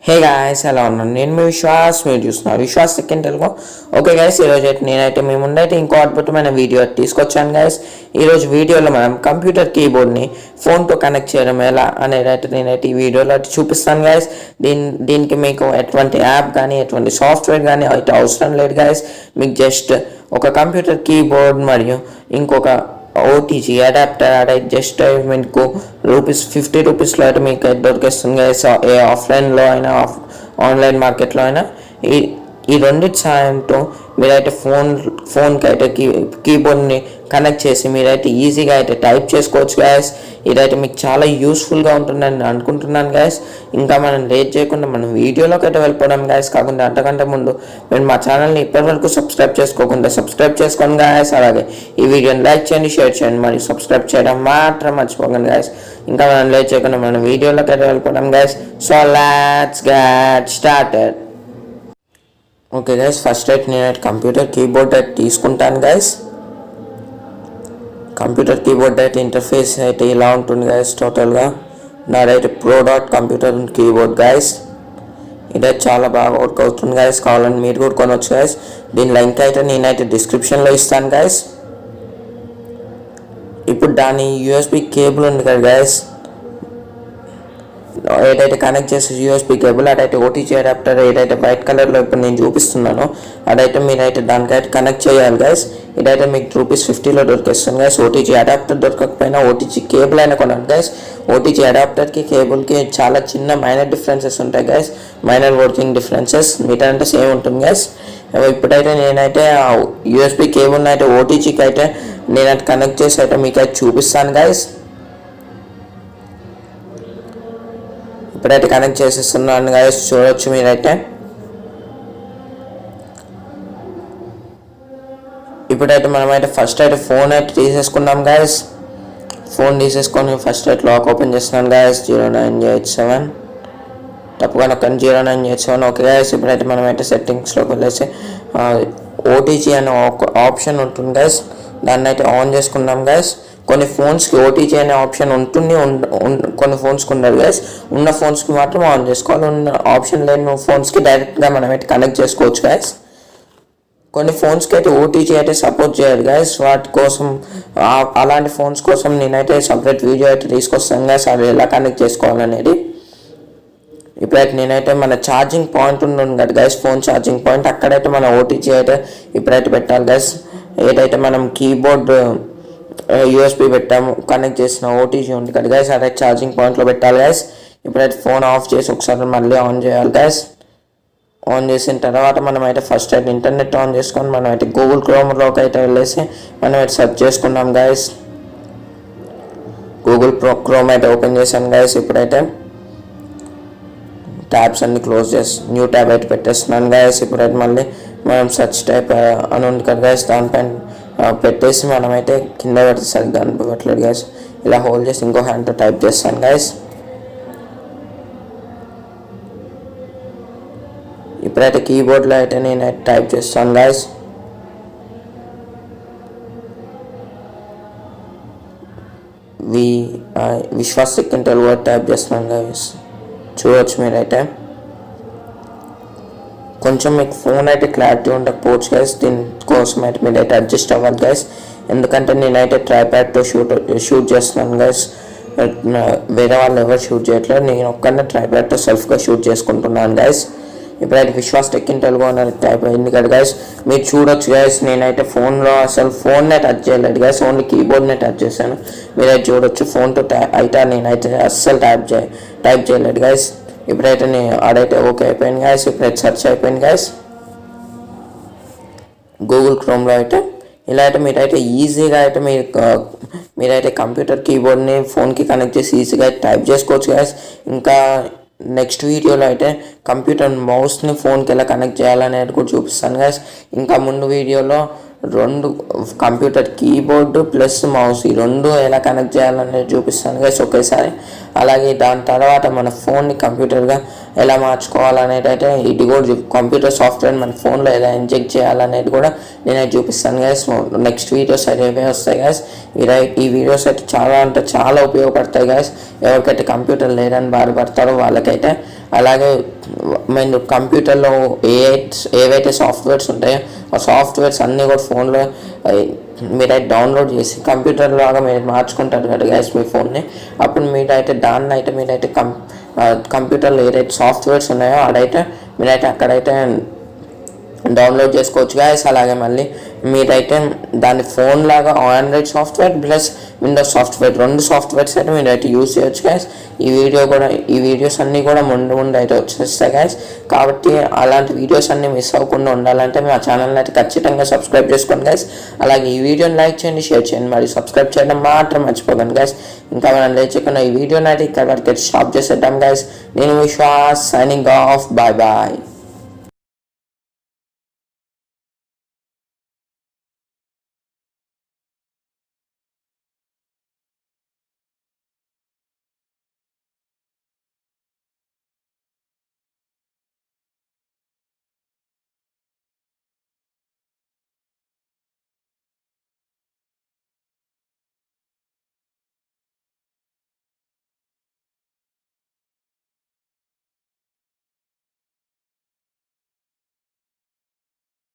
Hey guys ఎలా ఉన్నాను నేను మీ విశ్వాస్ మీరు చూస్తున్నారు Vishwas tech in Telugu. Okay guys, ఈరోజు అయితే నేనైతే మీ ముందైతే ఇంకో అద్భుతమైన వీడియో తీసుకొచ్చాను గైస్. ఈరోజు వీడియోలో మనం కంప్యూటర్ కీబోర్డ్ని ఫోన్తో కనెక్ట్ చేయడం ఎలా అనేది అయితే నేనైతే ఈ వీడియోలో అయితే చూపిస్తాను గైస్. దీనికి మీకు ఎటువంటి యాప్ కానీ ఎటువంటి సాఫ్ట్వేర్ కానీ అయితే అవసరం లేదు గైస్. మీకు జస్ట్ ఒక కంప్యూటర్ కీబోర్డ్ మరియు ఇంకొక OTG అడాప్టర్ అడైతే జస్ట్ మీకు ₹50 అయితే మీకు దొరికేస్తుంది గైస్. ఏ ఆఫ్లైన్లో అయినా ఆన్లైన్ మార్కెట్లో అయినా ఈ రెండింటి సాయంతో మీరైతే ఫోన్కి అయితే కీబోర్డ్ని కనెక్ట్ చేసి మీరైతే ఈజీగా అయితే టైప్ చేసుకోవచ్చు గ్యాస్. ఇదైతే మీకు చాలా యూస్ఫుల్గా ఉంటుందని నేను అనుకుంటున్నాను గ్యాస్. ఇంకా మనం లేట్ చేయకుండా మనం వీడియోలోకి అయితే వెళ్ళిపోవడం గ్యాస్. కాకుండా అంతకంటే ముందు మీరు మా ఛానల్ని ఇప్పటివరకు సబ్స్క్రైబ్ చేసుకోకుండా సబ్స్క్రైబ్ చేసుకోండి గ్యాస్. అలాగే ఈ వీడియోని లైక్ చేయండి, షేర్ చేయండి, మరియు సబ్స్క్రైబ్ చేయడం మాత్రం మర్చిపోకండి గ్యాస్. ఇంకా మనం లేట్ చేయకుండా మనం వీడియోలోకి అయితే వెళ్ళిపోవడం gas. So let's get started. Okay guys, first అయితే నేను కంప్యూటర్ కీబోర్డ్ అయితే తీసుకుంటాను గైస్. కంప్యూటర్ కీబోర్డ్ అయితే ఇంటర్ఫేస్ అయితే ఇలా ఉంటుంది గైస్. టోటల్గా నాదైతే కంప్యూటర్ కీబోర్డ్ గైస్. ఇదైతే చాలా బాగా వర్క్ అవుతుంది గైస్. కావాలని మీరు కూడా కొనవచ్చు గైస్. దీని లింక్ అయితే నేనైతే డిస్క్రిప్షన్లో ఇస్తాను గైస్. ఇప్పుడు దాని USB కేబుల్ ఉంది కదా గైస్, ఏదైతే కనెక్ట్ చేసే USB కేబుల్ అదైతే OTG అడాప్టర్ ఏదైతే వైట్ కలర్లో ఇప్పుడు నేను చూపిస్తున్నానో అదైతే మీరైతే దానికైతే కనెక్ట్ చేయాలి గైస్. ఇదైతే మీకు ₹50లో దొరికేస్తుంది గైస్. OTG అడాప్టర్ దొరకకపోయినా OTG కేబుల్ అయినా కొనండి గైస్. OTG అడాప్టర్కి కేబుల్కి చాలా చిన్న మైనర్ డిఫరెన్సెస్ ఉంటాయి గైస్. మైనర్ వర్కింగ్ డిఫరెన్సెస్ మీటంటే సేమ్ ఉంటుంది గైస్. ఇప్పుడైతే నేనైతే USB కేబుల్ని అయితే OTGకి అయితే నేనైతే కనెక్ట్ చేసి అయితే మీకు అయితే చూపిస్తాను గైస్. ఇప్పుడైతే కనెక్ట్ చేసేస్తున్నాను గైస్, చూడవచ్చు మీరైతే. ఇప్పుడైతే మనమైతే ఫస్ట్ అయితే ఫోన్ అయితే తీసేసుకున్నాం గైస్. ఫోన్ తీసేసుకొని ఫస్ట్ అయితే లాక్ ఓపెన్ చేస్తున్నాను గైస్. 0987 తప్పుగా నొక్కండి, 0987. ఓకే గైస్, ఇప్పుడైతే మనమైతే సెట్టింగ్స్లోకి వెళ్ళేసి OTG అనే ఒక ఆప్షన్ ఉంటుంది గైస్, దాన్ని అయితే ఆన్ చేసుకున్నాం గైస్. కొన్ని ఫోన్స్కి OTG అనే ఆప్షన్ ఉంటుంది, కొన్ని ఫోన్స్కి ఉండదు గైస్. ఉన్న ఫోన్స్కి మాత్రం ఆన్ చేసుకోవాలి, ఉన్న ఆప్షన్ లేని ఫోన్స్కి డైరెక్ట్గా మనమైతే కనెక్ట్ చేసుకోవచ్చు గైస్. కొన్ని ఫోన్స్కి అయితే OTG అయితే సపోర్ట్ చేయదు గైస్. వాటి కోసం అలాంటి ఫోన్స్ కోసం నేనైతే సపరేట్ వీడియో అయితే తీసుకొస్తాను గైస్, అది ఎలా కనెక్ట్ చేసుకోవాలనేది. ఇప్పుడైతే నేనైతే మన ఛార్జింగ్ పాయింట్ ఉంటుంది కదా గైస్, ఫోన్ ఛార్జింగ్ పాయింట్, అక్కడైతే మన OTG అయితే ఇప్పుడైతే పెట్టాలి గైస్. ఏదైతే మనం కీబోర్డ్ USB పెట్టాము కనెక్ట్ చేసిన OTG ఉంది కదా గైస్, అదైతే ఛార్జింగ్ పాయింట్లో పెట్టాలి గైస్. ఇప్పుడైతే ఫోన్ ఆఫ్ చేసి ఒకసారి మళ్ళీ ఆన్ చేయాలి గైస్. ఆన్ చేసిన తర్వాత మనమైతే ఫస్ట్ అయితే ఇంటర్నెట్ ఆన్ చేసుకొని మనమైతే గూగుల్ క్రోమ్లోకి అయితే వెళ్ళేసి మనమైతే సెర్చ్ చేసుకున్నాం గైస్. గూగుల్ క్రోమ్ అయితే ఓపెన్ చేశాను గైస్. ఇప్పుడైతే ట్యాబ్స్ అన్ని క్లోజ్ చేసి న్యూ ట్యాబ్ అయితే పెట్టేస్తున్నాను గైస్. ఇప్పుడైతే మళ్ళీ మనం సెర్చ్ టైప్ అని ఉంది కదా గైస్, దానిపైన పెట్టేసి మనమైతే కింద పెడితే సరిగ్గా అనిపించట్లేదు గైస్. ఇలా హోల్డ్ చేసి ఇంకో హ్యాండ్తో టైప్ చేస్తాను గైస్. ఇప్పుడైతే కీబోర్డ్లో అయితే నేను టైప్ చేస్తాను guys. Vishwas tech in Telugu type చేస్తున్నాను గైస్, చూడవచ్చు మీరైతే. కొంచెం మీకు ఫోన్ అయితే క్లారిటీ ఉండకపోవచ్చు గైస్, దీనికోసం అయితే మీరైతే అడ్జస్ట్ అవ్వాలి గైస్. ఎందుకంటే నేనైతే ట్రైప్యాడ్తో షూట్ చేస్తున్నాను గైస్. వేరే వాళ్ళు ఎవరు షూట్ చేయట్లేదు, నేను ఒక్కనే ట్రైప్యాడ్తో సెల్ఫ్గా షూట్ చేసుకుంటున్నాను గైస్. ఇప్పుడైతే విశ్వాస్ టెక్ ఇన్ తెలుగు అనేది టైప్ అయింది కదా గైస్. మీరు చూడొచ్చు గైస్, నేనైతే ఫోన్లో అసలు ఫోన్నే టచ్ చేయలేదు గైస్, ఓన్లీ కీబోర్డ్నే టచ్ చేశాను. మీరైతే చూడొచ్చు ఫోన్తో అయితే నేనైతే అస్సలు టైప్ చేయలేదు గైస్. ఇప్పుడైతే ఆడైతే ఓకే అయిపోయింది గైస్. ఇప్పుడైతే సెర్చ్ అయిపోయింది గైస్ గూగుల్ క్రోమ్లో అయితే. ఇలా అయితే మీరైతే ఈజీగా అయితే మీరైతే కంప్యూటర్ కీబోర్డ్ని ఫోన్కి కనెక్ట్ చేసి ఈజీగా టైప్ చేసుకోవచ్చు గైస్. ఇంకా నెక్స్ట్ వీడియోలో అయితే కంప్యూటర్ మౌస్ని ఫోన్కి ఎలా కనెక్ట్ చేయాలనేది కూడా చూపిస్తాను గైస్. ఇంకా ముందు వీడియోలో రెండు కంప్యూటర్ కీబోర్డు ప్లస్ మౌస్ ఈ రెండు ఎలా కనెక్ట్ చేయాలనేది చూపిస్తాను గైస్ ఒకేసారి. అలాగే దాని తర్వాత మన ఫోన్ని కంప్యూటర్గా ఎలా మార్చుకోవాలనేది అయితే ఇది కూడా కంప్యూటర్ సాఫ్ట్వేర్ మన ఫోన్లో ఎలా ఇంజెక్ట్ చేయాలనేది కూడా నేనైతే చూపిస్తాను గైస్. నెక్స్ట్ వీడియోస్ అయితే ఏవే వస్తాయి గైస్. ఈ వీడియోస్ అయితే చాలా అంటే చాలా ఉపయోగపడతాయి గైస్. ఎవరికైతే కంప్యూటర్ లేదని బాధపడతారో వాళ్ళకైతే. అలాగే మీరు కంప్యూటర్లో ఏవైతే సాఫ్ట్వేర్స్ ఉంటాయో ఆ సాఫ్ట్వేర్స్ అన్నీ కూడా ఫోన్లో మీరైతే డౌన్లోడ్ చేసి కంప్యూటర్ లాగా మీరు మార్చుకుంటారు కదా గైస్ మీ ఫోన్ని. అప్పుడు మీరైతే కంప్యూటర్లో ఏదైతే సాఫ్ట్వేర్స్ ఉన్నాయో అదైతే మీరైతే అక్కడైతే డౌన్లోడ్ చేసుకోవచ్చు గైస్. అలాగే మళ్ళీ మీరైతే దాని ఫోన్ లాగా Android software plus Windows software 2 softwares అయితే మీరైతే యూస్ చేయొచ్చు గైస్. ఈ వీడియోస్ అన్నీ కూడా ముందు అయితే వచ్చేస్తాయి గైస్. కాబట్టి అలాంటి వీడియోస్ అన్నీ మిస్ అవ్వకుండా ఉండాలంటే మా ఛానల్ని అయితే ఖచ్చితంగా సబ్స్క్రైబ్ చేసుకోండి గైస్. అలాగే ఈ వీడియోని లైక్ చేయండి, షేర్ చేయండి, మరియు సబ్స్క్రైబ్ చేయడం మాత్రం మర్చిపోకండి గైస్. ఇంకా మనం లేచకుండా ఈ వీడియోని అయితే ఇక్కడ వరకు స్టాప్ చేసేద్దాం గైస్. నేను Vishwas, signing off, bye bye.